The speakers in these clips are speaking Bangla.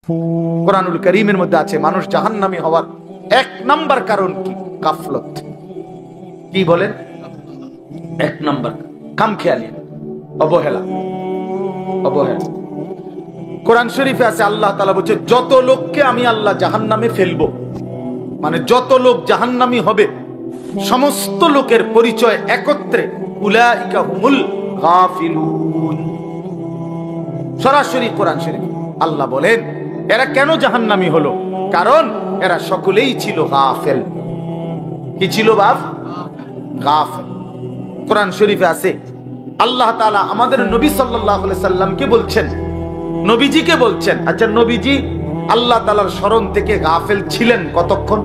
কোরআনুল কারীমের মধ্যে আছে মানুষ জাহান্নামী হওয়ার এক নাম্বার কারণ কি? গাফলত। কি বলেন? এক নাম্বার খামখেয়ালি, অবহেলা। অবহেলা। কোরআন শরীফে আছে আল্লাহ তাআলা বলছে যত লোককে আমি আল্লাহ জাহান্নামে ফেলবো, মানে যত লোক জাহান্নামী হবে সমস্ত লোকের পরিচয় একত্রে উলাইকা হুমুল গাফিলুন। সরাসরি কোরআন শরীফ আল্লাহ বলেন এরা কেন জাহান্নামী হলো? কারণ এরা সকলেই ছিল গাফেল। কি ছিল বাপ? গাফেল। কোরআন শরীফে আছে আল্লাহ তাআলা আমাদের নবী সাল্লাল্লাহু আলাইহি সাল্লামকে বলছেন, নবীজিকে বলছেন, আচ্ছা নবীজি আল্লাহ তাআলার স্মরণ থেকে গাফেল ছিলেন কতক্ষণ?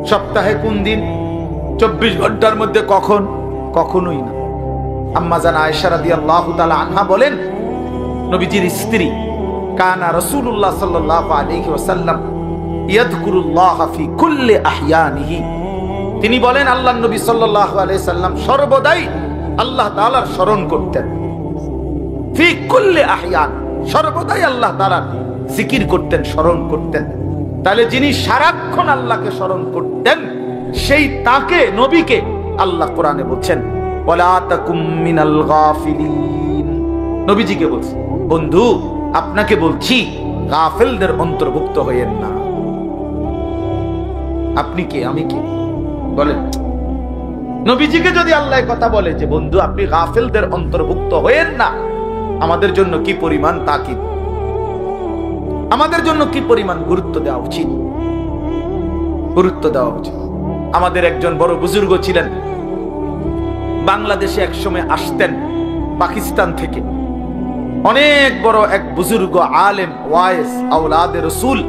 সপ্তাহে কোন দিন? 24 ঘন্টার মধ্যে কখন? কখনোই না। আম্মা জান আয়েশা রাদিয়াল্লাহু তাআলা আনহা বলেন নবীজির স্ত্রী কানা রাসূলুল্লাহ সাল্লাল্লাহু আলাইহি ওয়াসাল্লাম ইয়াযকুরুল্লাহ ফি কুল্লি আহইয়ানিহি। তিনি বলেন আল্লাহর নবী সাল্লাল্লাহু আলাইহি সাল্লাম সর্বদাই আল্লাহ তাআলার স্মরণ করতেন। ফি কুল্লি আহইয়ান, সর্বদাই আল্লাহ তাআলার জিকির করতেন, স্মরণ করতেন। তাহলে যিনি সারাক্ষণ আল্লাহকে স্মরণ করতেন সেই তাকে, নবীকে আল্লাহ কোরআনে বলছেন ওয়ালা তাকুম মিনাল গাফিলিন। নবীজিকে বলছেন বন্ধু আপনাকে বলছি গাফেলদের অন্তর্ভুক্ত হইয়েন না। আপনি কে? আমি কে? বলেন। নবীজিকে যদি আল্লাহ কথা বলে যে বন্ধু আপনি গাফেলদের অন্তর্ভুক্ত হইয়েন না, আমাদের জন্য কি পরিমাণ তাকিদ, আমাদের জন্য কি পরিমাণ গুরুত্ব দেওয়া উচিত, গুরুত্ব দেওয়া উচিত। আমাদের একজন বড় বুজুর্গ ছিলেন, বাংলাদেশে একসময় আসতেন পাকিস্তান থেকে। অনেক বড় এক বুজুর্গ আলেম, ওয়াইস, আওলাদে রসুল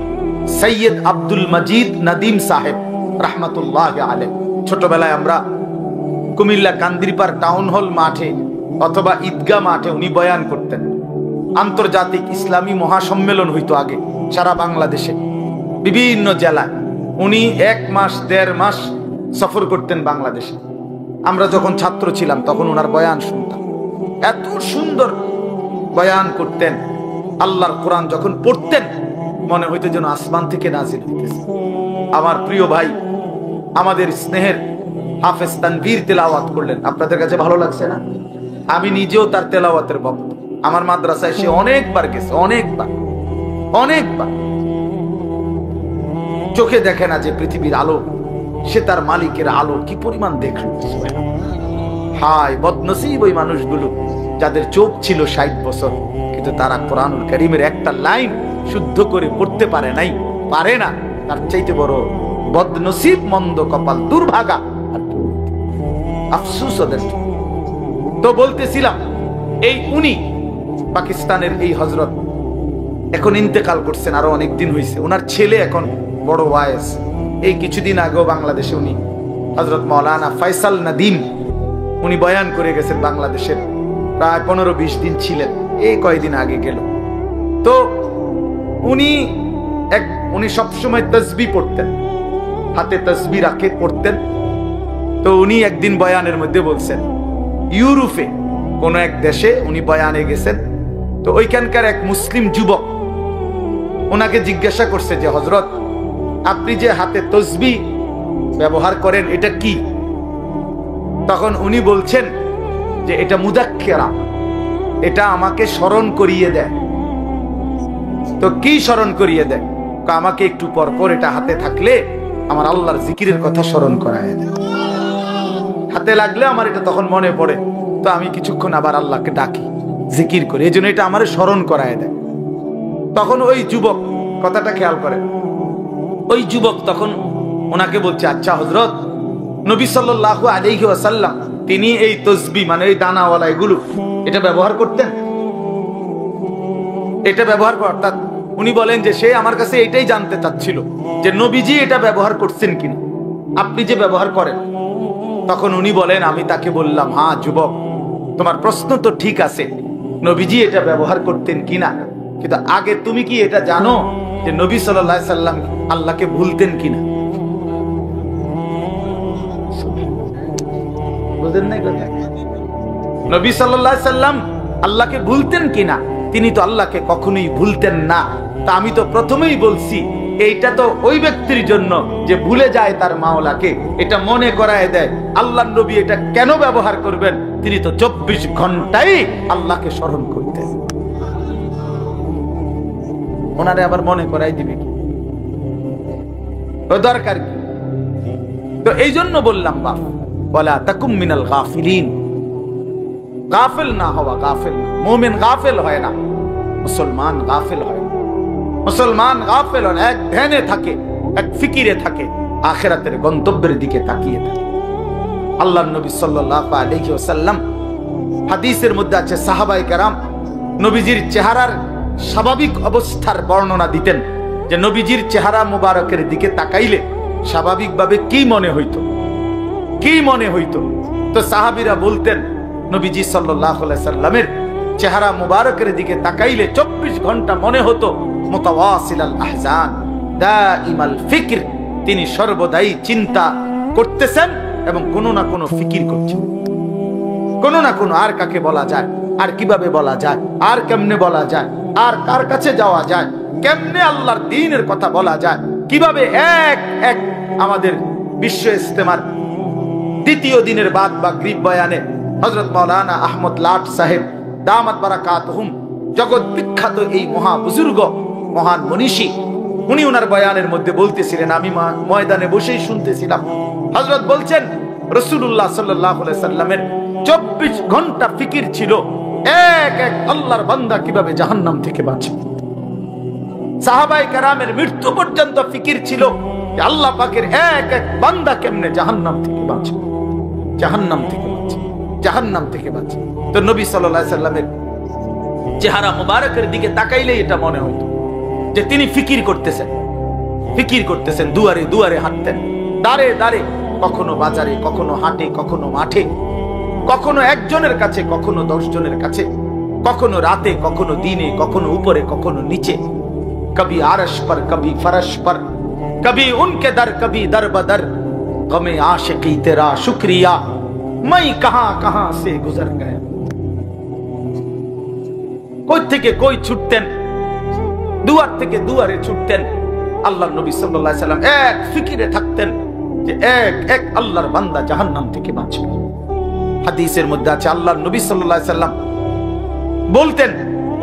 সৈয়দ আব্দুল মজিদ নদীম সাহেব রাহমাতুল্লাহি আলাইহি। ছোটবেলায় আমরা কুমিল্লা কান্দিরপার টাউন হল মাঠে অথবা ঈদগাহ মাঠে উনি বয়ান করতেন। আন্তর্জাতিক ইসলামী মহাসম্মেলন হইতো আগে সারা বাংলাদেশে, বিভিন্ন জেলায়। উনি 1 মাস 1.5 মাস সফর করতেন বাংলাদেশে। আমরা যখন ছাত্র ছিলাম তখন ওনার বয়ান শুনতাম। এত সুন্দর বয়ান করতেন। আল্লাহর কোরআন যখন পড়তেন মনে হইতো যেন আসমান থেকে নাজিল হইতেছে। আমার প্রিয় ভাই, আমাদের স্নেহের হাফেজ তানভীর তেলাওয়াত করলেন, আপনাদের কাছে ভালো লাগছে না? আমি নিজেও তার তেলাওয়াতের ভক্ত। আমার মাদ্রাসায় সে অনেকবার গেছে, অনেকবার। চোখে দেখে না যে পৃথিবীর আলো, সে তার মালিকের আলো কি পরিমাণ দেখল। হায় বদনসিব ওই মানুষগুলো যাদের চোখ ছিল 60 বছর, কিন্তু তারা কোরআনুল কারীমের একটা লাইন শুদ্ধ করে পড়তে পারে নাই, পারে না। তার চাইতে বড় বদনসিব, মন্দ কপাল, দুর্ভাগা আর আফসোস ওদের। তো বলতেছিলাম এই উনি পাকিস্তানের এই হযরত এখন ইন্তেকাল করছেন, আরো অনেক দিন হয়েছে। ওনার ছেলে এখন বড় ওয়াইস। এই কিছুদিন আগেও বাংলাদেশে উনি হযরত মাওলানা ফয়সাল নদীম উনি বয়ান করে গেছেন বাংলাদেশের। প্রায় 15-20 দিন ছিলেন, এই কয়েকদিন আগে গেল। তো উনি সবসময় তাসবিহ পড়তেন, হাতে তাসবিহ রাখে পড়তেন। তো উনি একদিন বয়ানের মধ্যে বলছেন ইউরোপে কোন এক দেশে উনি বয়ানে গেছেন। তো ওইখানকার এক মুসলিম যুবক ওনাকে জিজ্ঞাসা করছে যে হযরত আপনি যে হাতে তাসবিহ ব্যবহার করেন এটা কি? তখন উনি বলছেন যে এটা মুযাক্কিরা, এটা আমাকে স্মরণ করিয়ে দেয়। তো কি স্মরণ করিয়ে দেয়? আমাকে একটু পর পর এটা হাতে থাকলে আমার আল্লাহর জিকিরের কথা স্মরণ করায় দেয়। হাতে লাগলে আমার এটা তখন মনে পড়ে, তো আমি কিছুক্ষণ আবার আল্লাহকে ডাকি, জিকির করি, এই জন্য এটা আমার স্মরণ করায় দেয়। তখন ওই যুবক, কথাটা খেয়াল করে, ওই যুবক তখন ওনাকে বলছে আচ্ছা হযরত নবী সাল্লাল্লাহু আলাইহি ওয়াসাল্লাম তিনি এই তাসবিহ মানে এই দানাওয়ালা এগুলো এটা ব্যবহার করতেন? এটা ব্যবহার করতেন? উনি বলেন যে সে আমার কাছে এটাই জানতে চাচ্ছিল যে নবীজি এটা ব্যবহার করছেন কিনা, আপনি যে ব্যবহার করেন। তখন উনি বলেন, আমি তাকে বললাম হ্যাঁ যুবক তোমার প্রশ্ন তো ঠিক আছে, নবীজি এটা ব্যবহার করতেন কিনা, কিন্তু আগে তুমি কি এটা জানো যে নবী সাল্লাল্লাহু আলাইহি সাল্লাম আল্লাহকে ভুলতেন কিনা? বুঝেন নাই কথা? নবী সাল্লাল্লাহু আলাইহি সাল্লাম আল্লাহকে ভুলতেন কিনা? তিনি তো আল্লাহকে কখনোই ভুলতেন না। তা আমি তো প্রথমেই বলছি এইটা তো ওই ব্যক্তির জন্য যে ভুলে যায় তার মাওলাকে, এটা মনে করায় দেয়। আল্লাহর নবী এটা কেন ব্যবহার করবেন? তিনি তো 24 ঘন্টাই আল্লাহকে স্মরণ করতেন। ওনারে আবার মনে করাই দিবে কি? ও দরকার কি? তো এই জন্য বললাম বাপ, ওয়ালা তাকুম মিনাল গাফিলিন, গাফিল না হওয়া, গাফিল না। মুমিন গাফিল হয় না, মুসলমান গাফিল হয় না। মুসলমান গাফিল হয় না, এক ধ্যানে থাকে, এক ফিকিরে থাকে, আখিরাতের গন্তব্যের দিকে তাকিয়ে থাকে। আল্লাহর নবী সাল্লাল্লাহু আলাইহি ওয়াসাল্লাম হাদিসের মধ্যে আছে, সাহাবায়ে কেরাম নবীজির চেহারার স্বাভাবিক অবস্থার বর্ণনা দিতেন, যে নবীজির চেহারা মুবারকের দিকে তাকাইলে স্বাভাবিকভাবে কি মনে হইতো, কি মনে হইতো? তো সাহাবীরা বলতেন নবীজি সাল্লাল্লাহু আলাইহি সাল্লামের চেহারা মুবারকের দিকে তাকাইলে 24 ঘন্টা মনে হতো মুতাওয়াসিলাল আহজান দাইমাল ফিকর, তিনি সর্বদাই চিন্তা করতেছেন এবং কোনো না কোনো ফিকির করছেন, কোনো না কোনো, আর কাকে বলা যায়, আর কিভাবে বলা যায়, আর কেমনে বলা যায়, আর কার কাছে যাওয়া যায়, কেমনে আল্লাহর দ্বীনের কথা বলা যায়, কিভাবে এক এক আমাদের বিশ্ব ইস্তেমার দ্বিতীয় দিনের বাদ বা গ্রিব বয়ানে হযরত মাওলানা আহমদ লাট সাহেব দামাত বারাকাতুহুম, জগৎ বিখ্যাত এই মহা বুজুর্গ, মহান মনীষী, উনি ওনার বয়ানের মধ্যে বলতেছিলেন, আমি ময়দানে বসেই শুনতেছিলাম, হযরত বলছেন রাসূলুল্লাহ সাল্লাল্লাহু আলাইহি সাল্লামের 24 ঘন্টা ফিকির ছিল এক এক আল্লাহর বান্দা কিভাবে জাহান্নাম থেকে বাঁচবে। সাহাবায়ে কেরামের মৃত্যু পর্যন্ত ফিকির ছিল যে আল্লাহ পাকের এক এক বান্দা কেমনে জাহান্নাম থেকে বাঁচবে, জাহান্নাম থেকে বাঁচবে, জাহান্নাম থেকে বাঁচবে। তো নবী সাল্লাল্লাহু আলাইহি সাল্লামের চেহারা মুবারকের দিকে তাকাইলেই এটা মনে হতো যে তিনি ফিকির করতেছেন, ফিকির করতেছেন। দুয়ারে দুয়ারে হাঁটতেন, দাঁড়ে দাঁড়ে, কখনো বাজারে, কখনো হাটে, কখনো মাঠে, কখনো একজনের কাছে, কখনো 10 জনের কাছে, কখনো রাতে, কখনো দিনে, কখনো উপরে, কখনো নিচে, কবি আরশ पर कभी फरश पर, कभी उनके दर, कभी दर बदर, गमे आशिकी तेरा शुक्रिया, मैं कहां कहां से गुजर गया। কই থেকে কই ছুটতেন, দুয়ার থেকে দুয়ারে ছুটতেন। আল্লাহর নবী সাল্লাল্লাহু আলাইহি সাল্লাম এক ফিকিরে থাকতেন যে এক এক আল্লাহর বান্দা জাহান্নাম থেকে বাঁচবে। হাদিসের মধ্যে আছে আল্লাহর নবী সাল্লাল্লাহু আলাইহি সাল্লাম বলতেন,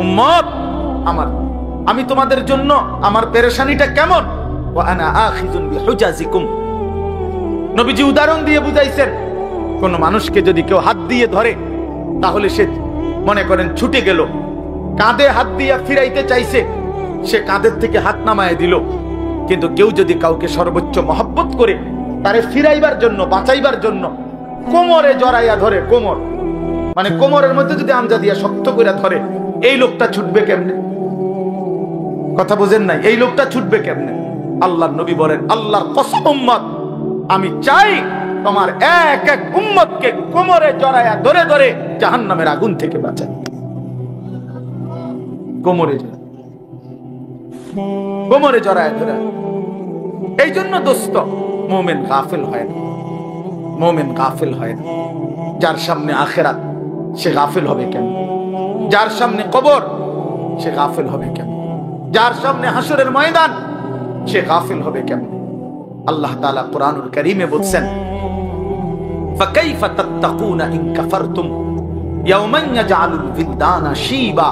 উম্মত আমার, আমি তোমাদের জন্য আমার পেরেশানিটা কেমন, ওয়া আনা আখিযুন বিহুজাজিকুম। নবীজি উদাহরণ দিয়ে বুঝাইছেন, কোন মানুষকে যদি কেউ হাত দিয়ে ধরে তাহলে সে মনে করেন ছুটে গেল, কাঁধে হাত দিয়ে ফিরাইতে চাইছে, সে কাঁধের থেকে হাত নামায় দিল। কিন্তু কেউ যদি কাউকে সর্বোচ্চ মহব্বত করে তারে ফিরাইবার জন্য, বাঁচাইবার জন্য কোমরে জড়াইয়া ধরে, কোমর মানে কোমরের মধ্যে যদি আমজা দিয়া শক্ত করে ধরে, এই লোকটা ছুটবে কেমনে? কথা বুঝেন নাই? এই লোকটা ছুটবে কেমনে? আল্লাহর নবী বলেন, আল্লাহর কসম উম্মত, আমি চাই তোমার এক এক উম্মতকে কোমরে জড়াইয়া ধরে ধরে জাহান্নামের আগুন থেকে বাঁচাই। কোমরে কোমরে জড়াইয়া ধরে। এই জন্য দোস্ত, মুমিন গাফিল হয় না, মুমিন গাফিল হয় না। যার সামনে আখিরাত সে গাফিল হবে কেন? যার সামনে কবর সে গাফিল হবে কেন? যার সামনে হাসরের ময়দান সে গাফিল হবে কেন? আল্লাহ তাআলা কুরআনুল কারীমে বলছেন, ফাকাইফা তাত্তাকুনা ইন কাফারতুম ইয়াওমান ইয়াজআলুল বিলদানা শিবা।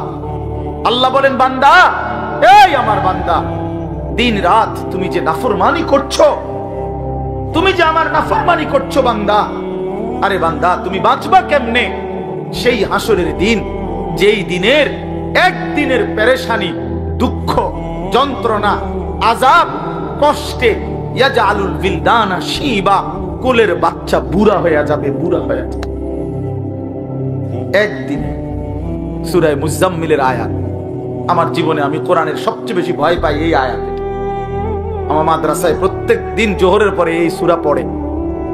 আল্লাহ বলেন, বান্দা, এই আমার বান্দা, দিন রাত তুমি যে নাফরমানি করছো, তুমি যে আমার নাফরমানি করছো বান্দা, আরে বান্দা তুমি বাঁচবা কেমনে সেই হাসরের দিন, যেই দিনের একদিনের পেরেশানি, দুঃখ, যন্ত্রণা, আযাব, কষ্টে ইয়াজআলুল বিলদানা শিবা, কোলের বাচ্চা বুড়া হয়ে যাবে, বুড়া হয়ে যাবে একদিন। সূরা মুজাম্মিলের আয়াত। আমার জীবনে আমি কোরআনের সবচেয়ে বেশি ভয় পাই এই আয়াতে। আমার মাদ্রাসায় প্রত্যেক দিন জোহরের পরে এই সূরা পড়ে,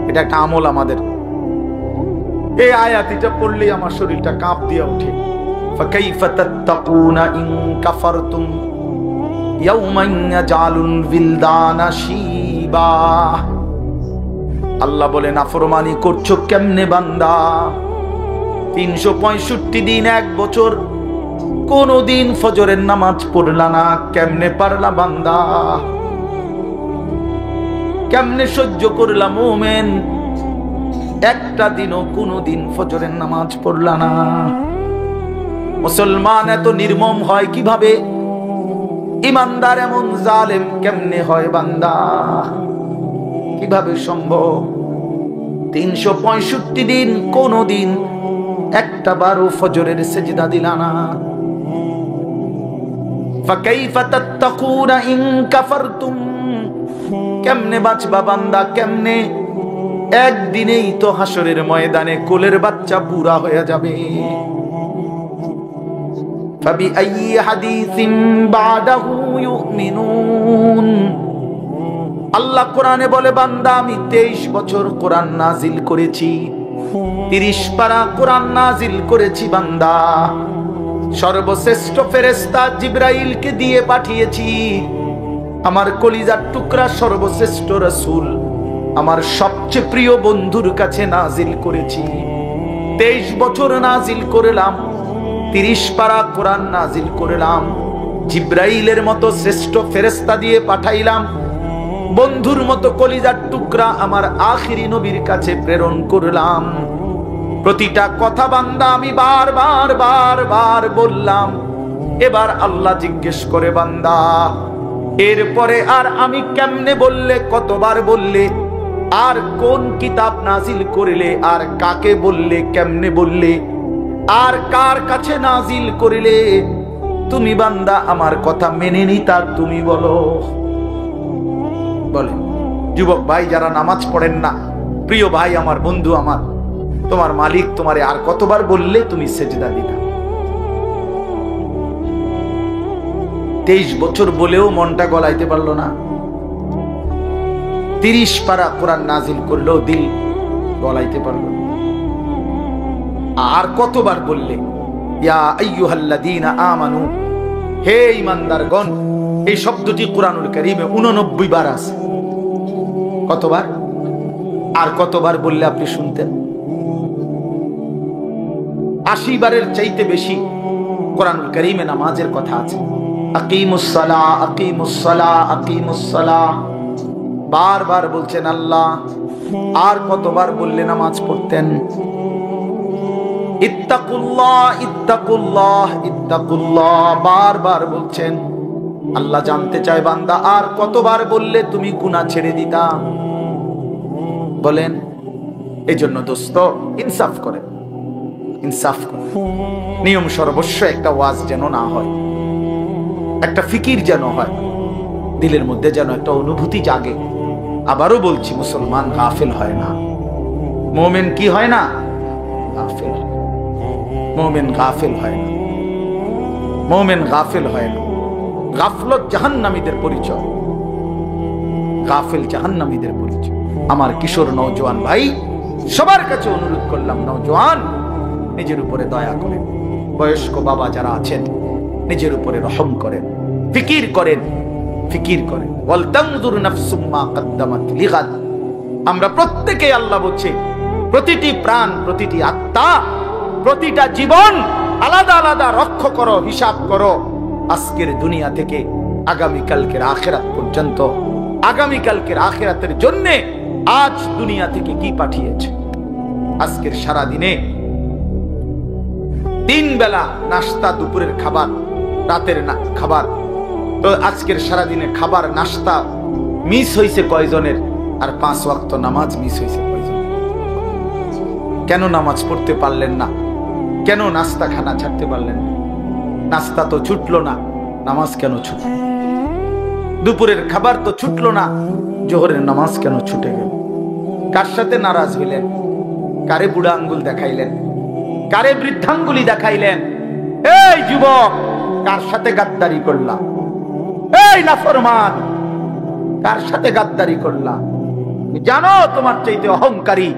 এটা একটা আমল আমাদের। এই আয়াতটা পড়লেই আমার শরীরটা কাঁপ দিয়ে ওঠে। ফাকাইফা তাত্তাকুনা ইন কাফারতুম ইয়াওমান ইয়াজআলুল বিলদানা শিবা। আল্লাহ বলে, নাফরমানি করছো কেমনে বান্দা? 365 দিন, 1 বছর কোনদিন ফজরের নামাজ পড়লা না, কেমনে পারলা বান্দা? কেমনে সহ্য করলা মোমেন? একটা দিনও কোনদিন ফজরের নামাজ পড়লা না। মুসলমান এত নির্মম হয় কিভাবে? ইমানদার এমন জালেম কেমনে হয় বান্দা? কিভাবে সম্ভব? 365 দিন কোনদিন একটা বারও ফজরের সেজদা দিলা না। ফাকাইফা তাত্তাকুনা ইন কাফারতুম, কেমনে বাঁচবা বান্দা কেমনে? একদিনেই তো হাসরের ময়দানে কোলের বাচ্চা বুড়া হয়ে যাবে। ফাবিআইয়ি হাদিসিন বাদাহু ইউমিনুন, আল্লাহ কোরআনে বলে বান্দা আমি 23 বছর কোরআন নাজিল করেছি, 30 পারা কোরআন নাজিল করেছি বান্দা। সর্বশ্রেষ্ঠ ফেরেশতা জিবরাইলকে দিয়ে পাঠিয়েছি। আমার কলিজার টুকরা সর্বশ্রেষ্ঠ রাসূল আমার সবচেয়ে প্রিয় বন্ধুর কাছে নাজিল করেছি। 23 বছর নাজিল করলাম, 30 পারা কোরআন নাজিল করলাম, জিবরাইলের মতো শ্রেষ্ঠ ফেরেশতা দিয়ে পাঠাইলাম, বন্ধুর মতো কলিজার টুকরা আমার আখিরি নবীর কাছে প্রেরণ করলাম। প্রতিটা কথা বান্দা আমি বারবার বারবার বললাম। এবার আল্লাহ জিজ্ঞেস করে বান্দা এরপরে আর আমি কেমনে বললে, কতবার বললে, আর কোন কিতাব নাজিল করলে, আর কাকে বললে, কেমনে বললে, আর কার কাছে নাজিল করিলে? তুমি বান্দা আমার কথা মেনে নিতা, তুমি বলো। বলেন যুবক ভাই যারা নামাজ পড়েন না, প্রিয় ভাই আমার, বন্ধু আমার, তোমার মালিক তোমারে আর কতবার বললে তুমি সেজদা দিতা? 23 বছর বলেও মনটা গলাইতে পারলো না। 30 পারা কোরআন নাজিল করলেও দিল গলাইতে পারলো না। আর কতবার বললে ইয়া আইয়ুহাল্লাযীনা আমানু, হে ঈমানদারগণ। এই শব্দটি কোরআনুল কারীমে 89 বার আছে। কতবার? আর কতবার বললে আপনি শুনতেন? 80 বারের চাইতে বেশি কোরআনুল কারীমে নামাজের কথা আছে। আকিমুস সালাহ, আকিমুস সালাহ, আকিমুস সালাহ বারবার বলছেন আল্লাহ। আর কতবার বললে নামাজ পড়তেন? ইত্তাকুল্লাহ, ইত্তাকুল্লাহ, ইত্তাকুল্লাহ বারবার বলছেন। আল্লাহ জানতে চায় বান্দা আর কতবার বললে তুমি গুনাহ ছেড়ে দিতা? বলেন। এই জন্য দোস্ত ইনসাফ করে, ইনসাফ করে। নিয়ম সর্বস্ব একটা ওয়াজ যেন না হয়, একটা ফিকির যেন হয়, দিলের মধ্যে যেন একটা অনুভূতি জাগে। আবারও বলছি মুসলমান গাফিল হয় না, মুমিন কি হয় না? গাফিল হয়। মুমিন গাফিল হয় না, মুমিন গাফিল হয় না। গাফলত জাহান্নামীদের পরিচয়, গাফিল জাহান্নামীদের পরিচয়। আমার কিশোর নওজোয়ান ভাই সবার কাছে অনুরোধ করলাম, নওজোয়ান নিজের উপরে দয়া করেন। বয়স্ক বাবা যারা আছেন নিজের উপরে রহম করেন, ফিকির করেন, ফিকির করেন। ওয়াল তানজুর নাফসুম মা কদ্দামাত লিগাদ। আমরা প্রত্যেকই আল্লাহ বলছে প্রতিটি প্রাণ, প্রতিটি আত্মা, প্রতিটা জীবন আলাদা আলাদা রক্ষা করো, হিসাব করো। আজকের দুনিয়া থেকে আগামীকালকের আখিরাত পর্যন্ত, আগামীকালকের আখিরাতের জন্য আজ দুনিয়া থেকে কি পাঠিয়েছে। আজকের সারা দিনে 3 বেলা নাস্তা, দুপুরের খাবার, রাতের খাবার, তো আজকের সারা দিনে খাবার নাস্তা মিস হয়েছে কয়জনের? আর 5 ওয়াক্ত নামাজ মিস হয়েছে কয়জন? কেন নামাজ পড়তে পারলেন না? কেন নাস্তা খানা ছাড়তে পারলেন না? নাস্তা তো ছুটলো না, নামাজ কেন ছুটল? দুপুরের খাবার তো ছুটলো না, জোহরের নামাজ কেন ছুটে গেল? কার সাথে নারাজ হইলেন? কারে বুড়া আঙ্গুল দেখাইলেন? কারে বৃদ্ধাঙ্গুলি দেখাইলেন? এই যুবক কার সাথে গাদ্দারি করলা? এই নাফরমান কার সাথে গাদ্দারি করলা? জানো তোমার চাইতে অহংকারী,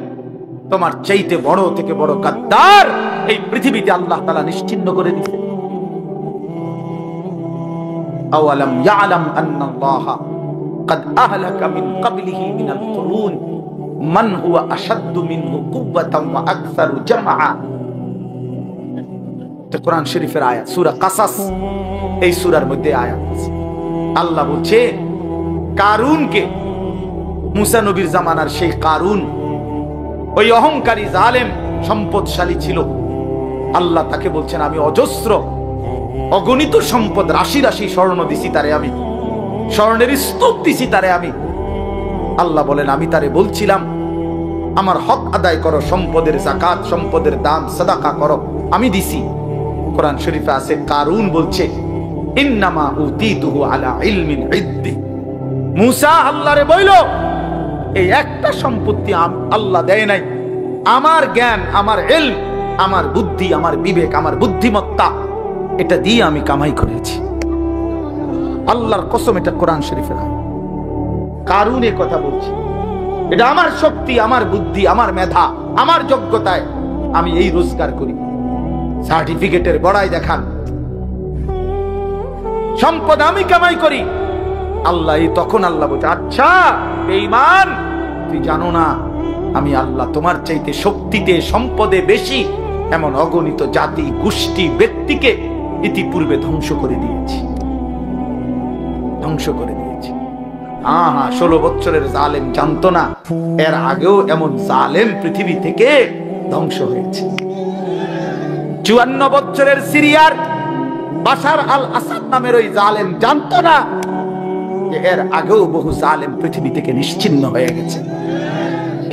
তোমার চাইতে বড় থেকে বড় গাদ্দার এই পৃথিবীতে আল্লাহ তাআলা নিশ্চিহ্ন করে দিয়েছে। আওয়ালাম ইয়ালাম আন্নাল্লাহা قد أهلك من قبله من القرون من هو أشد منه قوة وأكثر جمعا এটা কোরআন শরীফের আয়াত, সূরা কাসাস, এই সূরার মধ্যে আয়াত আছে। আল্লাহ বলছে কারুনকে, মুসা নবীর জামানার সেই কারুন, ওই অহংকারী জালেম সম্পদশালী ছিল। আল্লাহ তাকে বলছেন আমি অজস্র অগণিত সম্পদ, রাশি রাশি স্বর্ণ দিছি তারে, আমি স্বর্ণের স্তূপ দিছি তারে আমি। আল্লাহ বলেন আমি তারে বলছিলাম আমার হক আদায় করো, সম্পদের যাকাত, সম্পদের দাম সাদাকা করো, আমি দিছি। কোরআন শরীফে আছে কারুন বলছে ইন্নামা উতিতুহু আলা ইলমিন ইদ্দি। মুসা আল্লাহরে বইল এই একটা সম্পত্তি আল্লাহ দেয় নাই, আমার জ্ঞান, আমার ইলম, আমার বুদ্ধি, আমার বিবেক, আমার বুদ্ধিমত্তা, এটা দিয়ে আমি কামাই করেছি। আল্লাহর কসম, এটা কোরআন শরীফের আয়াত। কারুন এ কথা বলছে এটা আমার শক্তি, আমার বুদ্ধি, আমার মেধা, আমার যোগ্যতায় আমি এই রোজগার করি। সার্টিফিকেটের বড়াই দেখান, সম্পদ আমি কামাই করি। আল্লাহ তখন আল্লাহ বলছে আচ্ছা বেঈমান, তুই জানো না আমি আল্লাহ তোমার চাইতে শক্তিতে সম্পদে বেশি এমন অগণিত জাতি, গোষ্ঠী, ব্যক্তিকে ইতিপূর্বে ধ্বংস করে দিয়েছি, ধ্বংস করে দিয়েছি। 16 বছরের জালেম জানতো না এর আগেও এমন জালেম পৃথিবী থেকে ধ্বংস হয়েছে। 54 বছরের সিরিয়ার বাশার আল আসাদ নামের ওই জালেম জানতো না যে এর আগেও বহু জালেম পৃথিবী থেকে নিশ্চিহ্ন হয়ে গেছে।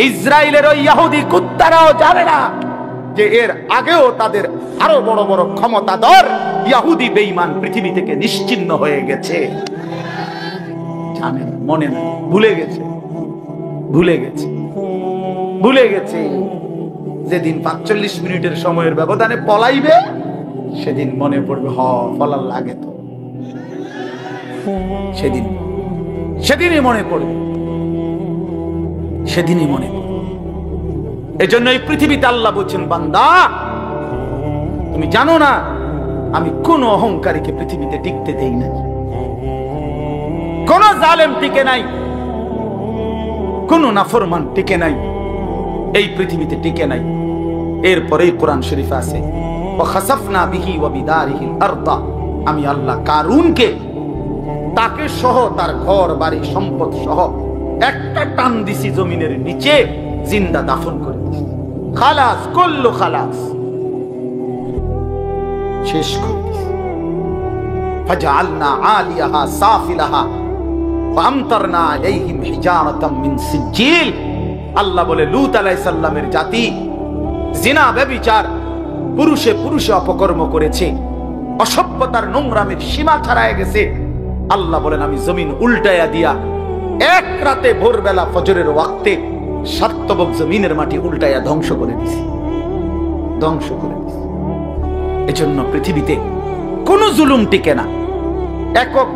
ইসরায়েলের ওই ইহুদি কুত্তারাও জানে না যে এর আগেও তাদের আরো বড় বড় ক্ষমতাধর ইহুদি বেঈমান পৃথিবী থেকে নিশ্চিহ্ন হয়ে গেছে। জানে না, মনে নাই, ভুলে গেছে, ভুলে গেছে, ভুলে গেছে। যেদিন 45 মিনিটের সময়ের ব্যবধানে পলাইবে সেদিন মনে পড়বে ফলার লাগে তো, সেদিনই মনে পড়বে, সেদিনই মনে পড়বে। এজন্য এই পৃথিবীতে আল্লাহ বলছেন বান্দা তুমি জানো না আমি কোন অহংকারীকে পৃথিবীতে টিকতে দেই না, কোন জালেম টিকে নাই, কোন নাফরমান টিকে নাই, এই পৃথিবীতে টিকে নাই। এরপরেই কোরআন শরীফে আছে ওয়াখাসাফনা বিহি ওয়া বিদারিহিল আরদা, আমি আল্লাহ কারুনকে, তাকে সহ তার ঘর বাড়ি সম্পদ সহ একটা টান দিছি জমিনের নিচে, জিন্দা দাফন করে দিছি। খালাস, কুল্লু খালাস, শেষ করে দিছি। ফাজআলনা আলিয়াহা সাফিলাহা ওয়া আমতারনা আলাইহিম হিজারাতাম মিন সিজিল। আল্লাহ বলে লূত আলাইহিস সালামের জাতি জিনা, ব্যভিচার, পুরুষে পুরুষে অপকর্ম করেছে, অসভ্যতার নোংরামের সীমা ছাড়ায় গেছে। আল্লাহ বলেন আমি জমিন উল্টায়া দিয়া এক রাতে ভোরবেলা ফজরের ওয়াক্তে সাতবক জমিনের মাটি উল্টায়া ধ্বংস করে দিছি, ধ্বংস করে দিছি। এজন্য পৃথিবীতে কোন জুলুম টিকে না, একক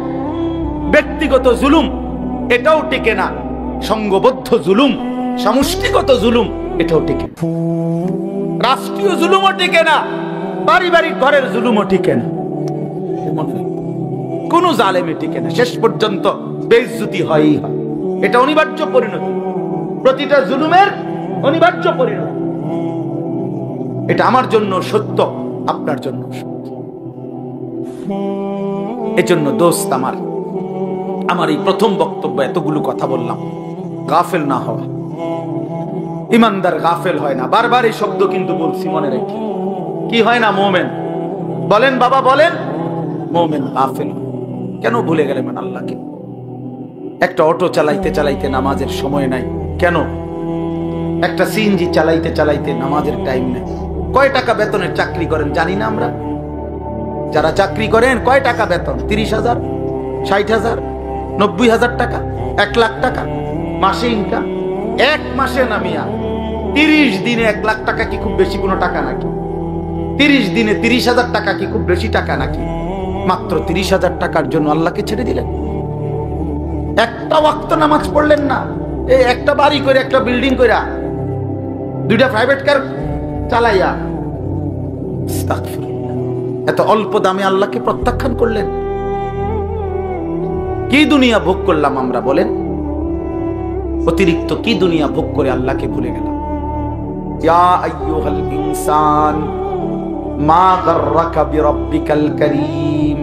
ব্যক্তিগত জুলুম এটাও টিকে না, সংঘবদ্ধ জুলুম, সমষ্টিগত জুলুম এটাও টিকে না, রাষ্ট্রীয় জুলুমও টিকে না, পারিবারিক ঘরের জুলুমও টিকে না, কোন জালেমে টিকে না। শেষ পর্যন্ত বেইজ্জতি হয়ই হয়, এটা অনিবার্য পরিণতি, প্রতিটা জুলুমের অনিবার্য পরিণতি। এটা আমার জন্য সত্য, আপনার জন্য সত্য। এজন্য দোস্ত আমার এই প্রথম বক্তব্য এতগুলো কথা বললাম, গাফেল না হওয়া। ইমানদার গাফেল হয় না, বারবার এই শব্দ কিন্তু বলছি, মনে রেখে। কি হয় না? মুমিন বলেন বাবা, বলেন মুমিন গাফেল। কেন ভুলে গেলেন আল্লাহকে? একটা অটো চালাইতে চালাইতে নামাজের সময় নাই কেন? একটা সিএনজি চালাইতে চালাইতে নামাজের টাইম নেই। কয় টাকা বেতনের চাকরি করেন জানি না আমরা? যারা চাকরি করেন কয় টাকা বেতন? 30,000, 60,000, 90,000 টাকা, 1 লাখ টাকা মাসে ইনকাম। এক মাসে নামিয়া 30 দিনে 1 লাখ টাকা কি খুব বেশি কোনো টাকা নাকি? 30 দিনে 30,000 টাকা কি খুব বেশি টাকা নাকি? মাত্র 30,000 টাকার জন্য আল্লাহকে ছেড়ে দিলেন। একটা ওয়াক্ত নামাজ পড়লেন না, এই একটা বাড়ি করে, একটা বিল্ডিং করে, 2টা প্রাইভেট কার চালাইয়া এত অল্প দামে আল্লাহকে প্রত্যাখ্যান করলেন। কি দুনিয়া ভোগ করলাম আমরা বলেন? অতিরিক্ত কি দুনিয়া ভোগ করে আল্লাহকে ভুলে গেলাম। ইয়া আইয়ুহাল ইনসান মা গাররাকা বিরাব্বিকাল কারীম।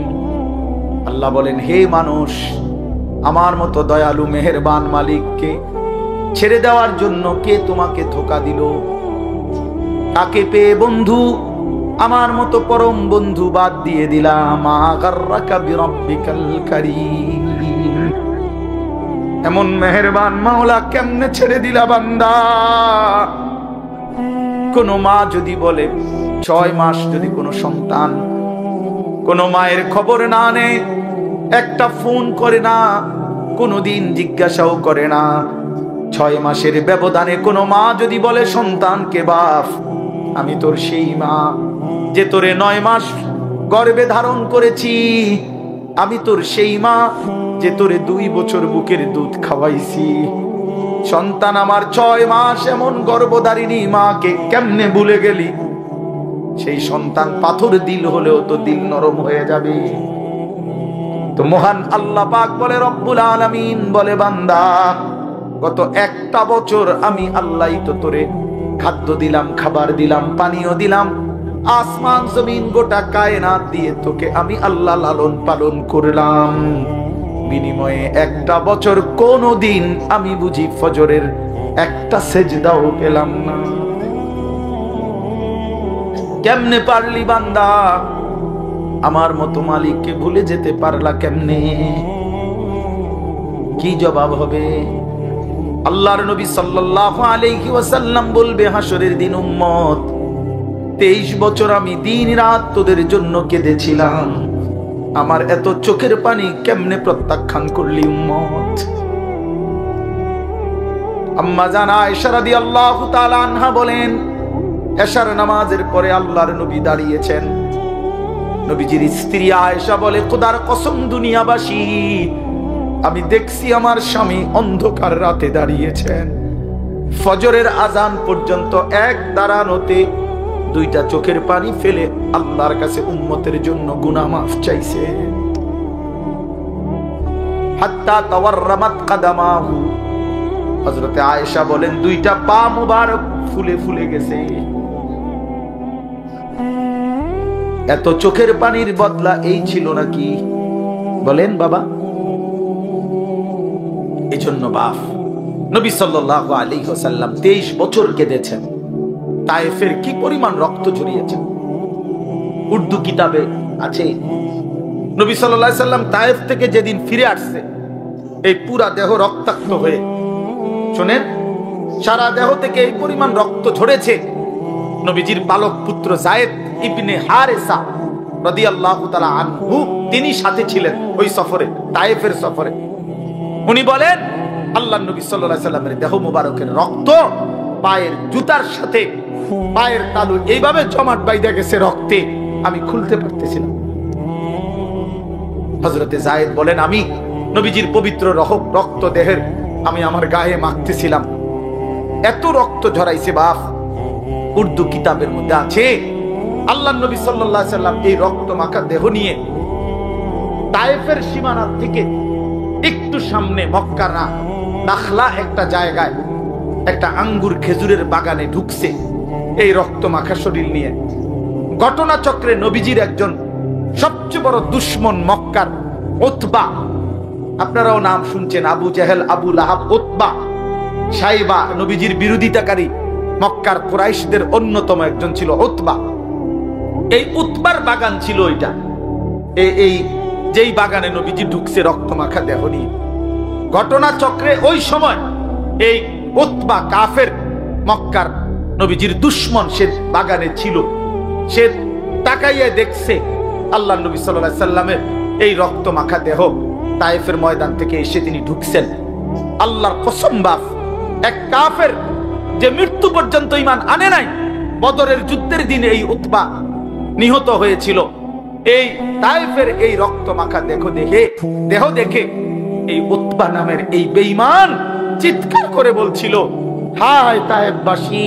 আল্লাহ বলেন, হে মানুষ, আমার মতো দয়ালু মেহেরবান মালিককে ছেড়ে দেওয়ার জন্য কে তোমাকে ধোঁকা দিল? কাকে পেয়ে বন্ধু আমার মতো পরম বন্ধু বাদ দিয়ে দিলাম? মা গাররাকা বিরাব্বিকাল কারীম। এমন মেহেরবান মাওলা কেমনে ছেড়ে দিলা বান্দা? কোন মা যদি বলে 6 মাস যদি কোনো সন্তান কোন মায়ের খবর না নেয়, একটা ফোন করে না, কোনদিন জিজ্ঞাসাও করে না, 6 মাসের ব্যবধানে কোনো মা যদি বলে সন্তানকে, বাপ আমি তোর সেই মা যে তোরে 9 মাস গর্ভে ধারণ করেছি, আমি তোর সেই মা যে তোরে 2 বছর বুকের দুধ খাওয়াইছি। সন্তান আমার 6 মাস এমন গর্ভধারিণী মাকে কেমনে ভুলে গেলি? সেই সন্তান পাথর দিল হলেও তো দিল নরম হয়ে যাবে। তো মহান আল্লাহ পাক বলে, রব্বুল আলামিন বলে, বান্দা গত 1টা বছর আমি আল্লাহই তো তোরে খাদ্য দিলাম, খাবার দিলাম, পানীয় দিলাম, আসমান জমিন গোটা কায়নাত দিয়ে তোকে আমি আল্লাহ লালন পালন করলাম। বিনিময়ে 1টা বছর কোনদিন আমি বুঝি ফজরের একটা সেজদাও পেলাম না। কেমনে পারলি বান্দা? আমার মতো মালিককে ভুলে যেতে পারলা কেমনে? কি জবাব হবে? আল্লাহর নবী সাল্লাল্লাহু আলাইহি ওয়াসাল্লাম বলবে হাসরের দিন, উম্মত 23 বছর আমি দিন রাত তোদের জন্য কেঁদেছিলাম, আমার এত চোখের পানি কেমনে প্রত্যাখ্যান করলি উম্মত? আম্মা জান আয়েশা রাদিয়াল্লাহু তাআলা আনহা বলেন, এশার নামাজের পরে আল্লাহর নবী দাঁড়িয়েছেন। নবীজির স্ত্রী আয়েশা বলে, খোদার কসম দুনিয়াবাসী, আমি দেখছি আমার স্বামী অন্ধকার রাতে দাঁড়িয়েছেন, ফজরের আজান পর্যন্ত এক দাঁড়ানোতে 2টা চোখের পানি ফেলে আল্লাহর কাছে উম্মতের জন্য গুনাহ মাফ চাইছে। হাত্তা তাওয়াররামাত কাদামাহু, হযরতে আয়েশা বলেন 2টা পা মুবারক ফুলে ফুলে গেছে। এত চোখের পানির বদলা এই ছিল নাকি? বলেন বাবা। এজন্য বাপ নবী সাল্লাল্লাহু আলাইহি ওয়াসাল্লাম 23 বছর কেঁদেছেন। তায়েফের কি পরিমাণ রক্ত ঝরিয়েছে উর্দু কিতাবে আছে। নবী সাল্লাল্লাহু আলাইহি ওয়াসাল্লাম তায়েফ থেকে যেদিন ফিরে আসছে, এই পুরা দেহ রক্তাক্ত হয়ে, শুনেন, সারা দেহ থেকে এই পরিমাণ রক্ত ঝরেছে। নবীজির বালক পুত্র যায়েদ ইবনে হারেসা রাদিয়াল্লাহু তাআলা আনহু, তিনি সাথে ছিলেন ওই সফরে, তায়েফের সফরে। উনি বলেন, আল্লাহর নবী সাল্লাল্লাহু আলাইহি ওয়াসাল্লামের দেহ মুবারকের রক্ত পায়ের জুতার সাথে পায়ের তালু এইভাবে জমাট বাইধা গেছে রক্তে, আমি খুলতে পারতেছিলাম। হযরতে যায়েদ বলেন, আমি নবীজির পবিত্র রক্ত দেহের আমি আমার গায়ে মাখতেছিলাম, এত রক্ত ঝরাইছে বাপ। উর্দু কিতাবের মধ্যে আছে, আল্লাহর নবী সাল্লাল্লাহু আলাইহি ওয়াসাল্লাম এই রক্ত মাখা দেহ নিয়ে তায়েফের সীমানা থেকে একটু সামনে মক্কার নাখলা একটা জায়গায় একটা আঙ্গুর খেজুরের বাগানে ঢুকছে এই রক্ত মাখা শরীর নিয়ে। ঘটনা চক্রে নবীজির একজন সবচেয়ে বড় দুশমন মক্কার উতবা, আপনারাও নাম শুনছেন, আবু জেহেল, আবু লাহাব, উতবা, সাইবা, নবীজির বিরোধিতাকারী মক্কার কুরাইশদের অন্যতম একজন ছিল উতবা। এই উতবার বাগান ছিল এটা, এই যেই বাগানে নবীজি ঢুকছে রক্ত মাখা দেহ নিয়ে। ঘটনা চক্রে ওই সময় এই উতবা কাফের মক্কার নবীজির দুশমন, সে বাগানে ছিল। সে তাকাইয়ে দেখছে আল্লাহর নবী সাল্লাল্লাহু আলাইহি সাল্লামের এই রক্ত মাখা দেহ তায়েফের ময়দান থেকে এসে তিনি ঢুকছেন। আল্লাহর কসম বাপ, এক কাফের যে মৃত্যু পর্যন্ত ঈমান আনে নাই, বদরের যুদ্ধের দিনে এই উতবা নিহত হয়েছিল। এই তায়েফের এই রক্ত মাখা দেহ দেখে এই উতবা নামের এই বেঈমান চিৎকার করে বলছিল, হায় তায়েফবাসী,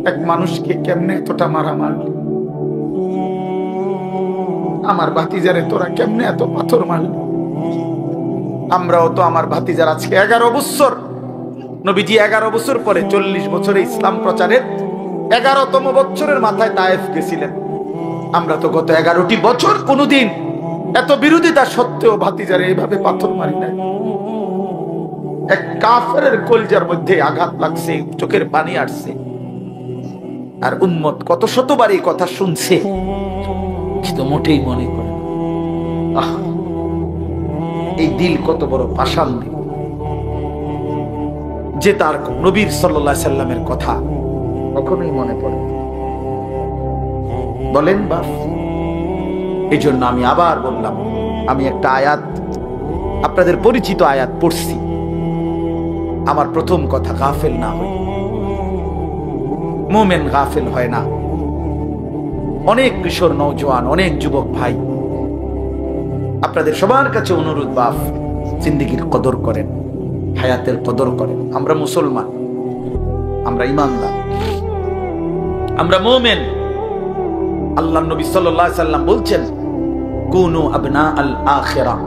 এক মানুষকে কেমনে এতটা মারা মারলি? আমার ভাতিজারে তোরা কেমনে এত পাথর মারলি? আমরাও তো আমার ভাতিজার আজকে 11 বছর, নবীজি 11 বছর পরে 40 বছরে ইসলাম প্রচারের 11তম বছরের মাথায় তায়েফ গেছিলেন। আমরা তো গত 11টি বছর কোনদিন এত বিরোধিতা সত্ত্বেও ভাতিজারে এইভাবে পাথর মারি নাই। এক কাফেরের কলজার মধ্যে আঘাত লাগছে, চোখের পানি আসছে, আর উম্মত কত শতবার এই কথা শুনছে কিন্তু মোটেই মনে করে না। এই দিল কত বড় পাষাণ দিল যে তার নবীর সাল্লাল্লাহু আলাইহি সাল্লামের কথা কখনোই মনে পড়ে। বলেন বাপ, এই জন্য আমি আবার বললাম, আমি একটা আয়াত, আপনাদের পরিচিত আয়াত পড়ছি। আমার প্রথম কথা, গাফেল না হই। মুমিন গাফেল হয় না। অনেক কিশোর নওজোয়ান, অনেক যুবক ভাই, আপনাদের সবার কাছে অনুরোধ, বাপ জিন্দেগির কদর করেন, হায়াতের কদর করেন। আমরা মুসলমান, আমরা ঈমানদার, আমরা মুমিন। আল্লাহর নবী সাল্লাল্লাহু আলাইহি সাল্লাম বলছেন, কুনু আবনা আল আখিরাহ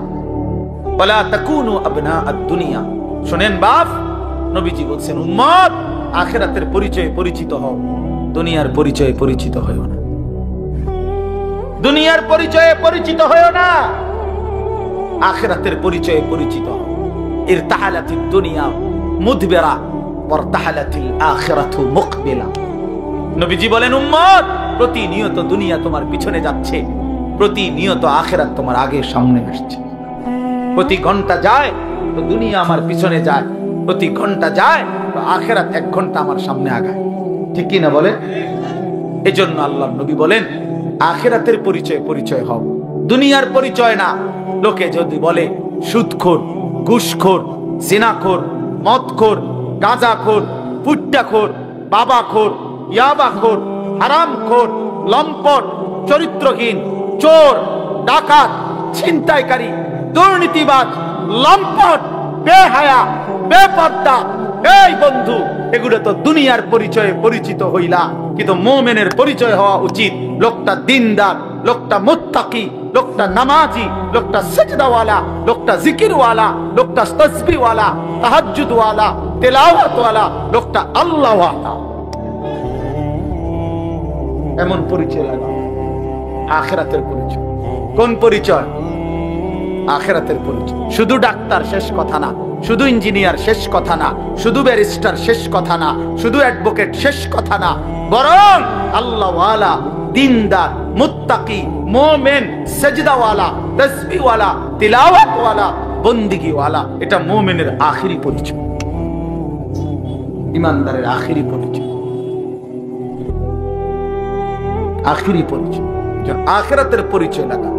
ওয়ালা তাকুনু আবনা আদ দুনিয়া। শুনেন বাপ, নবীজি বলছেন, উম্মত আখিরাতের পরিচয়ে পরিচিত হও, দুনিয়ার পরিচয়ে পরিচিত হও না। দুনিয়ার পরিচয়ে পরিচিত হও না, আখিরাতের পরিচয়ে পরিচিত হও। ইরতাহালাতিদ দুনিয়া মুদবিরা ওয়ারতাহালাতিল আখিরাতু মুকবিলা। নবীজি বলেন, উম্মত প্রতিনিয়ত দুনিয়া তোমার পিছনে যাচ্ছে, প্রতিনিয়ত আখিরাত তোমার আগে সামনে আসছে। প্রতি ঘন্টা যায় তো দুনিয়া আমার পিছনে যায়, প্রতি ঘন্টা যায় তো আখিরাত 1 ঘন্টা আমার সামনে আগায়। ঠিক কি না বলে? এজন্য আল্লাহর নবী বলেন, আখিরাতের পরিচয় পরিচয় হও, দুনিয়ার পরিচয় না। লোকে যদি বলে সুদখোর, ঘুষখোর, জিনাখোর, মদখোর, গাঁজাখোর, পুট্টাখোর, বাবাখোর, ইয়াবাখোর, হারামখোর, লম্পট, চরিত্রহীন, চোর, ডাকাত, ছিনতাইকারী, দুর্নীতিবাজ, লম্পট, বেহায়া, বেপর্দা, এই বন্ধু, এগুলো তো দুনিয়ার পরিচয়ে পরিচিত হইলা। কিন্তু মুমিনের পরিচয় হওয়া উচিত, লোকটা দিনদার, লোকটা মুত্তাকি, লোকটা নামাজি, লোকটা সিজদাওয়ালা, লোকটা জিকিরওয়ালা, লোকটা তাসবিহওয়ালা, তাহাজ্জুদওয়ালা, তেলাওয়াতওয়ালা, লোকটা আল্লাহওয়ালা। এমন পরিচয় লাগা আখিরাতের পরিচয়। কোন পরিচয়? আখিরাতের পরিচয়। শুধু ডাক্তার শেষ কথা না, শুধু ইঞ্জিনিয়ার শেষ কথা না, শুধু ব্যারিস্টার শেষ কথা না, শুধু অ্যাডভোকেট শেষ কথা না, বরং আল্লাহওয়ালা, দিনদার, মুত্তাকি, মুমিন, সিজদাওয়ালা, তাসবিহওয়ালা, তিলাওয়াতওয়ালা, বন্দেগীওয়ালা, এটা মুমিনের আখেরি পরিচয়, ঈমানদারের আখেরি পরিচয়, আখেরি পরিচয়। আখিরাতের পরিচয় লাগা।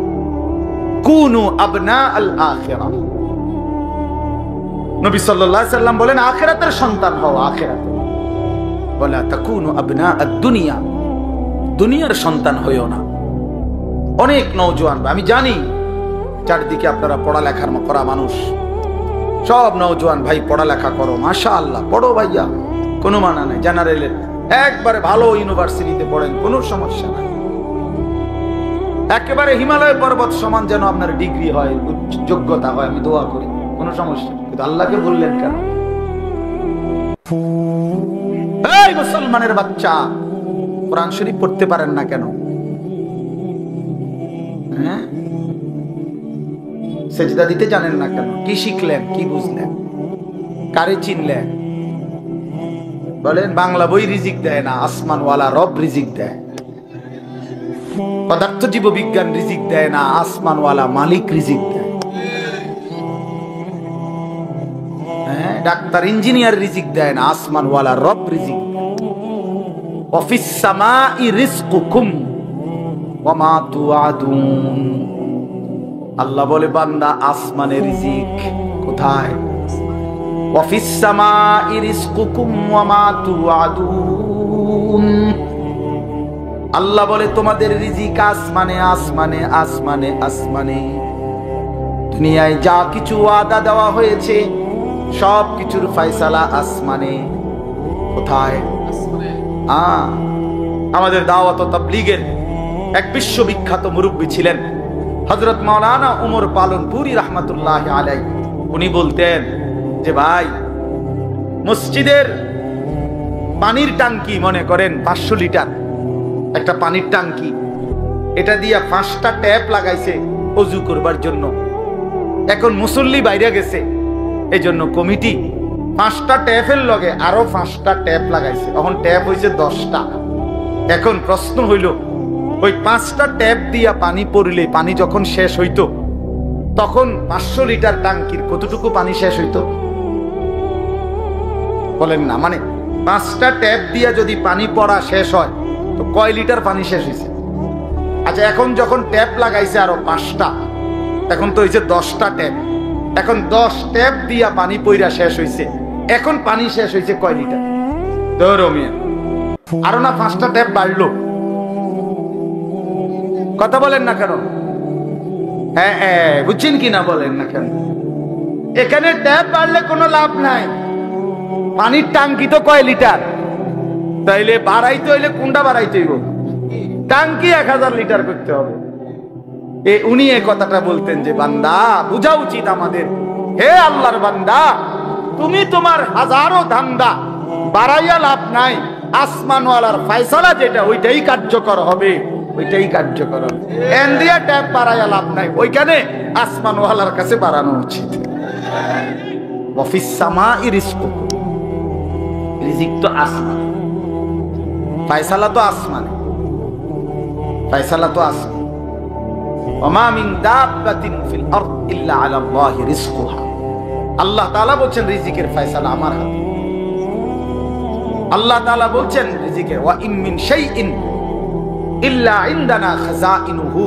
কুনু আবনা আল আখিরাহ। নবী সাল্লাল্লাহু আলাইহি সাল্লাম বলেন, আখিরাতের সন্তান হও, আখিরাতে। ওয়ালা তাকুনু আবনা আদ দুনিয়া, দুনিয়ার সন্তান হইও না। অনেক নওজোয়ান, আমি জানি চারদিকে আপনারা পড়ালেখার করা মানুষ, সব নওজোয়ান ভাই পড়ালেখা করো, মাশাআল্লাহ, পড়ো ভাইয়া, কোনো মানা নাই। জেনারেলের একবারে ভালো ইউনিভার্সিটিতে পড়েন, কোনো সমস্যা নাই। একেবারে হিমালয় পর্বত সমান যেন আপনার ডিগ্রি হয়, যোগ্যতা হয়, আমি দোয়া করি, কোনো সমস্যা। কিন্তু আল্লাহকে বললেন কেন? এই মুসলমানের বাচ্চা, কোরআন শরীফ পড়তে পারেন না কেন? হ্যাঁ, সেজদা দিতে জানেন না কেন? কি শিখলেন, কি বুঝলেন, কারে চিনলেন? বলেন, বাংলা বই রিজিক দেয় না, আসমানওয়ালা রব রিজিক দেয়। পদার্থ জীব বিজ্ঞান রিজিক দেয় না, আসমানওয়ালা মালিক রিজিক দেয়। হ্যাঁ, ডাক্তার ইঞ্জিনিয়ার রিজিক দেয় না, আসমানওয়ালা রব রিজিক দেয়। ওয়াফিস সামাই রিজকুকুম ওয়া মা তুআদুন। আল্লাহ বলে, বান্দা আসমানে রিজিক কোথায়? ওয়াফিস সামাই রিজকুকুম ওয়া মা তুআদুন। আল্লাহ বলে, তোমাদের রিজিক আসমানে, আসমানে, আসমানে, আসমানে। দুনিয়ায় যা কিছু ওয়াদা দেওয়া হয়েছে সব কিছুর ফয়সালা আসমানে। কোথায়? আমাদের দাওয়াত ও তাবলীগের এক বিশ্ববিখ্যাত মুরব্বী ছিলেন হযরত মাওলানা উমর পালনপুরি রাহমাতুল্লাহি আলাইহি। উনি বলতেন যে, ভাই, মসজিদের পানির ট্যাঙ্কি, মনে করেন 500 লিটার একটা পানির ট্যাঙ্কি, এটা দিয়া 5টা ট্যাপ লাগাইছে অজু করবার জন্য। এখন মুসল্লি বাইরে গেছে, এই জন্য কমিটি 5টা ট্যাপের লগে আরো 5টা ট্যাপ লাগাইছে, এখন ট্যাপ হয়েছে 10টা। এখন প্রশ্ন হইল, ওই 5টা ট্যাপ দিয়া পানি পড়লে পানি যখন শেষ হইতো তখন 500 লিটার ট্যাঙ্কির কতটুকু পানি শেষ হইতো বলেন না? মানে 5টা ট্যাপ দিয়া যদি পানি পড়া শেষ হয় তো কয় লিটার পানি শেষ হয়েছে? আচ্ছা, এখন যখন ট্যাপ লাগাইছে আরো 5টা, এখন তো হয়েছে 10টা ট্যাপ। এখন 10 ট্যাপ দিয়া পানি পইরা শেষ হয়েছে, এখন পানি শেষ হয়েছে কয় লিটার? ধরো মিয়া, আরো না 5টা ট্যাপ বাড়লো। কথা বলেন না কেন? হ্যাঁ হ্যাঁ, বুঝছেন কি না বলেন না কেন? এখানে ট্যাপ বাড়লে কোনো লাভ নাই। পানির ট্যাঙ্কি তো কয় লিটার? তাইলে বাড়াইতে হইলে কোনটা বাড়াইতে হইব? ট্যাঙ্কি 1000 লিটার করতে হবে। উনি এই কথাটা বলতেন যে বান্দা বুঝা উচিত আমাদের, হে আল্লাহর বান্দা, তুমি তোমার হাজারো ধান্দা বাড়াইয়া লাভ নাই, আসমানওয়ালার ফয়সালা যেটা ওইটাই কার্যকর হবে, ওইটাই কার্যকর হবে। এন্ডিয়া ট্যাপ বাড়াইয়া লাভ নাই, ওইখানে আসমানওয়ালার কাছে বাড়ানো উচিত। ওয়াফিস সামাই রিজকুকুম, রিজিক তো আসমান, ফয়সালা তো আসমান, ফয়সালা তো আসমান। ওমা মিন দাব্বাতিন ফিল আরদ ইল্লা আলা আল্লাহি রিজকুহা, আল্লাহ তাআলা বলেন রিজিকের ফয়সালা আমার হাতে। আল্লাহ তাআলা বলেন রিজিকের ওয়া ইন মিন শাইইন ইল্লা ইনদানা খাযাইনুহু,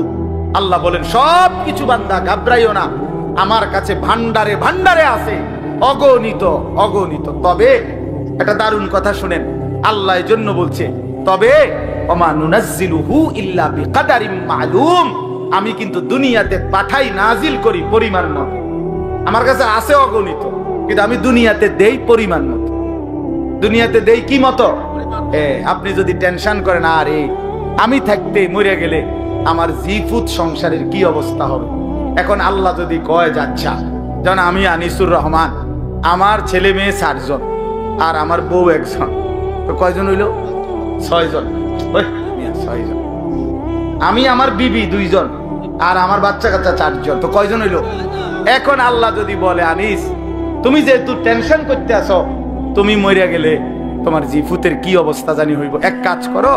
আল্লাহ বলেন সব কিছু বান্দা ঘাবড়াইও না, আমার কাছে ভান্ডারে ভান্ডারে আছে, অগণিত অগণিত। তবে একটা দারুণ কথা শুনেন, আল্লাহ এর জন্য বলছে তবে ওমা নুনাজ্জিলুহু ইল্লা বিকাদারিম মালুম, আমি কিন্তু দুনিয়াতে পাঠাই নাজিল করি পরিমাণ মতো। আমার কাছে আছে অগণিত, কিন্তু আমি দুনিয়াতে দেই পরিমাণ মতো। দুনিয়াতে দেই কি মতো? আপনি যদি টেনশন করেন আরে আমি থাকতে মরে গেলে আমার জিফুত সংসারের কি অবস্থা হবে, এখন আল্লাহ যদি কয় যাচ্ছা, যেমন আমি আনিসুর রহমান, আমার ছেলে মেয়ে 4 জন আর আমার বউ 1 জন, তো কয়জন হইল? 6 জন। 6 জন। আমি আমার বিবি 2 জন আর আমার বাচ্চা কাচ্চা 4 জন, তো কয়জন হইল? এখন আল্লাহ যদি বলে আনিস তুমি যেহেতু টেনশন করতে আসো, তুমি মরিয়া গেলে তোমার জিফুতের কি অবস্থা জানি হইব, এক কাজ করো,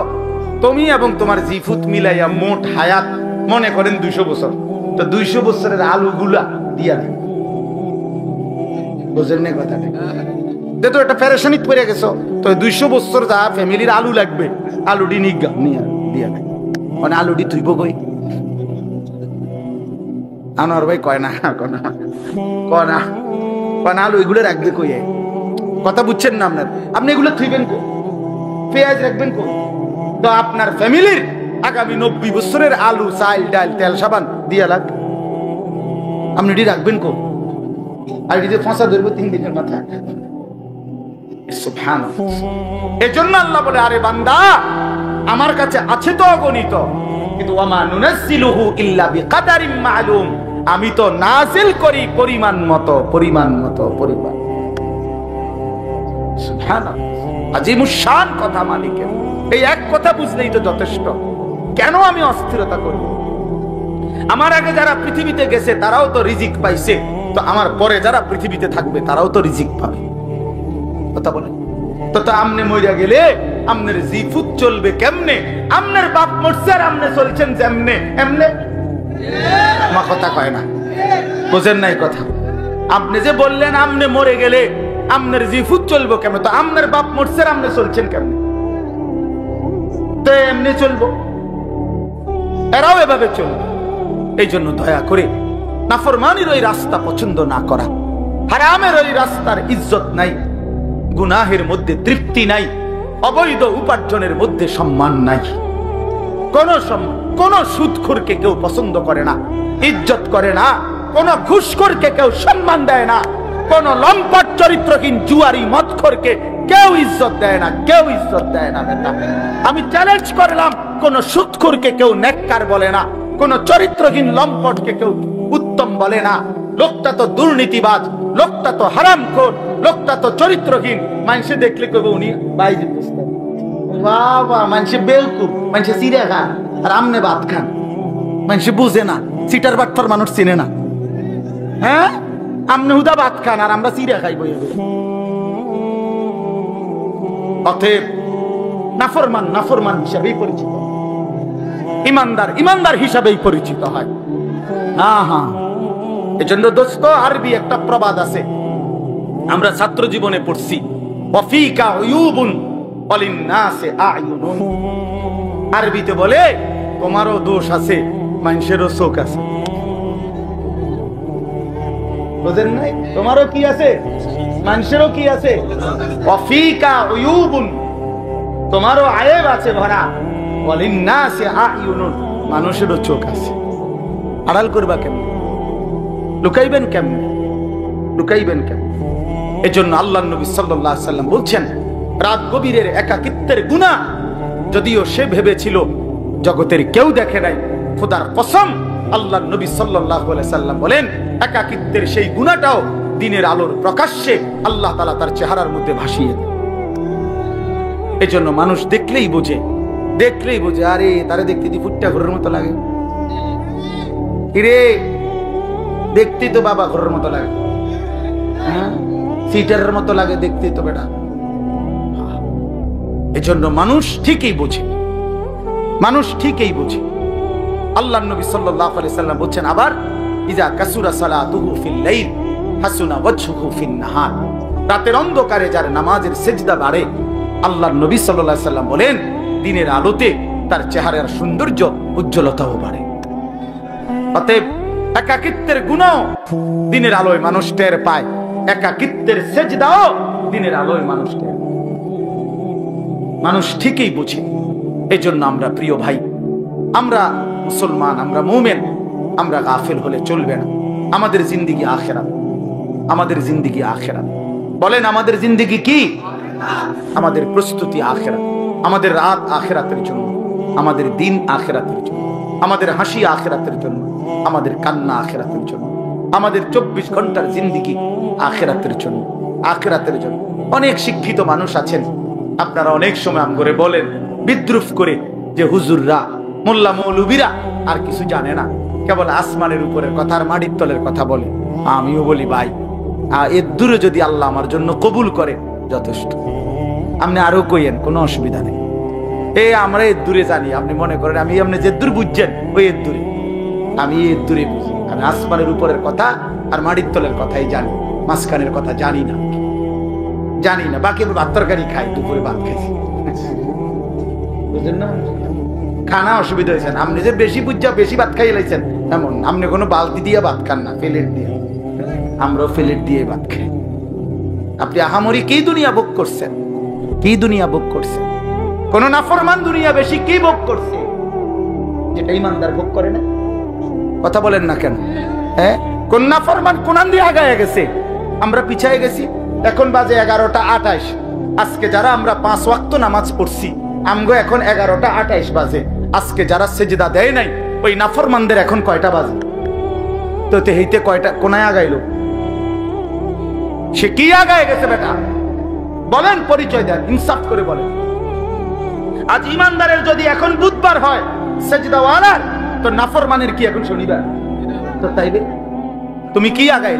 তুমি এবং তোমার জিফুত মিলাইয়া মোট হায়াত মনে করেন 200 বছর, তো 200 বছরের আলুগুলা দিয়া দিন। বুঝেন না কথাটা? তো একটা পেরেশানিত পড়ে গেছো, তো 200 বছর যা ফ্যামিলির আলু লাগবে, আলুডি নিগা নিয়া দিয়া দেয়। মানে আলুডি তুইব কই? আনোয়ার ভাই কয় না, কনা আলু এগুলো রাখবে কই? কথা বুঝছেন না আপনার? আপনি এগুলো থুইবেন কো? পেঁয়াজ রাখবেন কো? তো আপনার ফ্যামিলির আগামী 90 বছরের আলু, চাল, ডাল, তেল, সাবান দিয়া লাগবে, আপনি এটি রাখবেন কো? আর এটি ফসা ধরবো 3 দিনের মাথায়। সুবহানাল্লাহ। এজন্য আল্লাহ বলে আরে বান্দা আমার কাছে আছে তো অগণিত, কিন্তু ওয়ামা নুনাজ্জিলুহু ইল্লা বিকাদারিম মালুম, আমি তো নাজিল করি পরিমাণ মতো, পরিমাণ মতো, পরিমাণ। সুবহানাল্লাহ, আজিমুশ শান কথা মালিকের। এই এক কথা বুঝলেই তো যথেষ্ট। কেন আমি অস্থিরতা করব? আমার আগে যারা পৃথিবীতে গেছে তারাও তো রিজিক পাইছে, তো আমার পরে যারা পৃথিবীতে থাকবে তারাও তো রিজিক পাবে। কথা বলেন তো? তো আমনে মইরা গেলে আমনের জিফুত চলবে কেমনে? আমনের বাপ মরছে আর আমনে চলছেন যেমনে এমনে। মা কথা কয় না, বুঝেন নাই কথা? আপনি যে বললেন আমনে মরে গেলে আমনের জিফুত চলবো কেমনে, তো আমনের বাপ মরছে আর আমনে চলছেন কেমনে? তো এমনি চলবো, এরাও এভাবে চলবে। এই জন্য দয়া করে নাফরমানির ওই রাস্তা পছন্দ না করা, হারামের ওই রাস্তার ইজ্জত নাই, গুনাহের মধ্যে তৃপ্তি নাই, অবৈধ উপার্জনের মধ্যে সম্মান নাই। কোন সুদখোরকে কেউ পছন্দ করে না, ইজ্জত করে না। কোন ঘুষখোরকে কেউ সম্মান দেয় না। কোন লম্পট চরিত্রহীন জুয়ারি মদখোরকে কেউ ইজ্জত দেয় না, কেউ ইজ্জত দেয় না। বেটা আমি চ্যালেঞ্জ করলাম, কোন সুদখোরকে কেউ নেককার বলে না, কোন চরিত্রহীন লম্পটকে কেউ উত্তম বলে না। লোকটা তো দুর্নীতিবাজ, লোকটা তো হারামখোর, লোকটা তো চরিত্রহীন। মানুষে দেখলে কবে উনি বাইজি বাবা, মানুষে বেলকুব, মানুষে সিরে খা আর আমনে ভাত খান, মানুষ বুঝে না, সিটার বাটফার মানুষ চিনে না। হ্যাঁ, আমনে হুদা ভাত খান আর আমরা চিড়া খাইব। অতএব নাফরমান নাফরমান হিসাবেই পরিচিত, ইমানদার ইমানদার হিসাবেই পরিচিত হয়। হ্যাঁ হ্যাঁ, এজন্য দোস্ত আরবি একটা প্রবাদ আছে, আমরা ছাত্র জীবনে পড়ছি, ওয়াফিকা উয়ুবুন ওয়ালিন্নাসি আ'য়ুনুন। আরবিতে বলে তোমারও দোষ আছে, মানুষেরও চোখ আছে। বুঝেন নাই? তোমারও কি আছে, মানুষেরও কি আছে। ওয়াফিকা উয়ুবুন, তোমারও আয়েব আছে ভরা, ওয়ালিন্নাসি আ'য়ুনুন, মানুষেরও চোখ আছে। আড়াল করবা কেমন, লুকাইবেন কেমন, লুকাইবেন কেমন? এজন্য আল্লাহর নবী সাল্লাল্লাহু আলাইহি সাল্লাম বলছেন, রাত গভীরের একাকিত্বের গুনাহ যদিও সে ভেবেছিল জগতের কেউ দেখে নাই, খোদার কসম আল্লাহর নবী সাল্লাল্লাহু আলাইহি সাল্লাম বলেন, একাকিত্বের সেই গুনাহটাও দিনের আলোর প্রকাশ্যে আল্লাহ তাআলা তার চেহারার মধ্যে ভাসিয়ে দেন। এজন্য মানুষ দেখলেই বোঝে, দেখলেই বোঝে, আরে তারে দেখতে দি ফুটটা ঘরের মতো লাগে, কিরে দেখতে তো বাবা ঘরের মতো লাগে, হ্যাঁ সিটারের মতো লাগে দেখতে তো বেটা। এজন্য মানুষ ঠিকই বোঝে, মানুষ ঠিকই বোঝে। আল্লাহর নবী সাল্লাল্লাহু আলাইহি সাল্লাম বলেন আবার, ইজা কাসুরা সালাতুহু ফিল লাইল হাসুনা ওয়াজহুহু ফিন নাহার। রাতের অন্ধকারে যার নামাজের সিজদা বাড়ে, আল্লাহর নবী সাল্লাল্লাহু আলাইহি সাল্লাম বলেন দিনের আলোতে তার চেহারার সৌন্দর্য উজ্জ্বলতাও বাড়ে। অতএব একাকিত্বের গুনাহ দিনের আলোয় মানুষ টের পায়, একাকিত্বের সিজদাও দিনের আলোয় মানুষ টের পায়। মানুষ ঠিকই বুঝে। এজন্য আমরা প্রিয় ভাই, আমরা মুসলমান, আমরা মুমিন, আমরা গাফিল হলে চলবে না। আমাদের জিন্দেগি আখিরাত, আমাদের জিন্দেগি আখিরাত। বলেন আমাদের জিন্দেগি কি? আমাদের প্রস্তুতি আখিরাত, আমাদের রাত আখিরাতের জন্য, আমাদের দিন আখিরাতের জন্য, আমাদের হাসি আখিরাতের জন্য, আমাদের কান্না আখিরাতের জন্য, আমাদের 24 ঘন্টার জিন্দেগি আখিরাতের জন্য, আখিরাতের জন্য। অনেক শিক্ষিত মানুষ আছেন, আপনারা অনেক সময় আম করে বলেন বিদ্রুপ করে যে হুজুররা, মোল্লা মৌলবীরা আর কিছু জানে না, কেবল আসমানের উপরের কথা আর মাটির তলের কথা বলে। আমিও বলি ভাই, এর দূরে যদি আল্লাহ আমার জন্য কবুল করে যথেষ্ট। আপনি আরো কইেন, কোনো অসুবিধা নেই। আমরা এর দূরে জানি, আপনি মনে করেন আমি আপনি যে দূর বুঝছেন ওই এর দূরে, আমি এর দূরে বুঝি। আমি আসমানের উপরের কথা আর মাটির তলের কথাই জানি, মাঝখানের কথা জানি না, জানি না। বাকি ভাত তরকারি খাই, দুপুরে ভাত খাইছি, বুঝলেন না? খানা অসুবিধা হয়েছে, আপনি যে বেশি বুঝা বেশি ভাত খাই লাইছেন এমন। আপনি কোনো বালতি দিয়ে ভাত খান না, প্লেট দিয়ে। আমরাও প্লেট দিয়ে ভাত খাই। আপনি আহামরি কি দুনিয়া ভোগ করছেন, কি দুনিয়া ভোগ করছেন? কোন নাফরমান দুনিয়া বেশি কি ভোগ করছে যেটা ইমানদার ভোগ করে না? কথা বলেন না কেন? হ্যাঁ, কোন নাফরমান কোনান দিয়ে আগায় গেছে, আমরা পিছায় গেছি। এখন বাজে 11:28। আজকে যারা আমরা 5 ওয়াক্ত নামাজ পড়ছি, আমগো এখন 11:28 বাজে। আজকে যারা সেজদা দেয় নাই, ওই নাফরমানদের এখন কয়টা বাজে? তো তেহিতে কয়টা কোনায় আগাইলো? সে কি আগায় গেছে বেটা? বলেন, পরিচয় দেন, ইনসাফ করে বলেন। আজ ইমানদারের যদি এখন বুধবার হয় সেজদাওয়ালার, তো নাফরমানের কি এখন শনিবার? তো তাইলে তুমি কি আগাই?